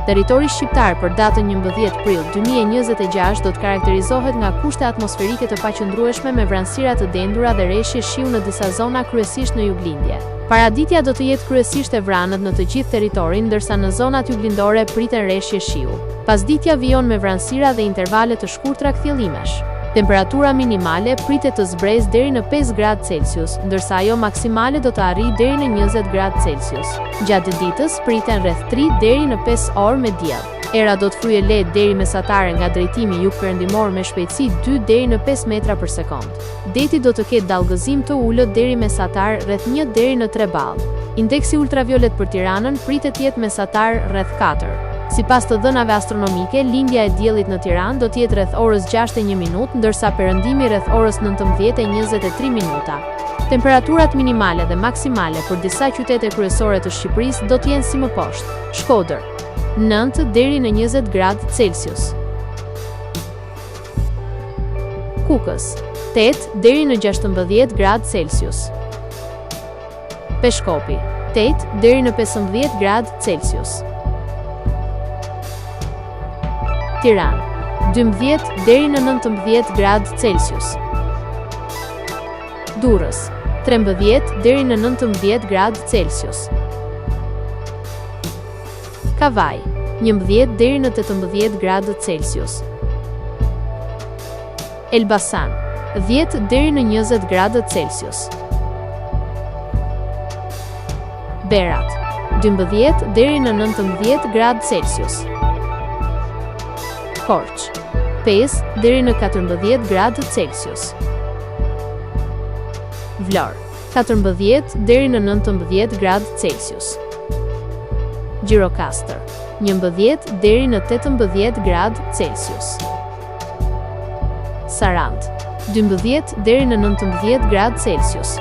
Territori shqiptar për datën 11 prill 2026 do të karakterizohet nga kushte atmosferike të paqëndrueshme me vranësira të dendura dhe reshje shiu në disa zona, kryesisht në juglindje. Paraditja do të jetë kryesisht e vranët në të gjithë territorin, ndërsa në zonat juglindore priten reshje shiu. Pasditja vijon me vranësira dhe intervale të shkurtra kthjellimesh. Temperatura minimale pritet të zbresë deri në 5 gradë Celsius, ndërsa ajo maksimale do të arrijë deri në 20 gradë Celsius. Gjatë ditës priten rreth 3 deri në 5 orë me diell. Era do të frujë lehtë deri mesatare nga drejtimi jug-perëndimor me shpejtësi 2 deri në 5 metra për sekond. Deti do të ketë dallgëzim të ulët deri mesatar rreth 1 deri në 3 ballë. Indeksi ultraviolet për Tiranën pritet të jetë mesatar rreth 4. Sipas të dhënave astronomike, lindja e diellit në Tiranë do të jetë rreth orës 6:01, ndërsa perëndimi rreth orës 19:23 minuta. Temperaturat minimale dhe maksimale për disa qytete kryesore të Shqipërisë do të jenë si më poshtë: Shkodër 9 deri në 20 gradë Celsius, Kukës 8 deri në 16 gradë Celsius, Peshkopi 8 deri në 15 gradë Celsius, Tiranë 12 deri në 19 gradë Celsius, Durrës 13 deri në 19 gradë Celsius, Kavaj 11 deri në 18 gradë Celsius, Elbasan 10 deri në 20 gradë Celsius, Berat 12 deri në 19 gradë Celsius, Korç 5 deri në 14 gradë Celsius, Vlorë 14 deri në 19 gradë Celsius, Gjirokastër 11 deri në 18 gradë Celsius, Sarandë 12 deri në 19 gradë Celsius,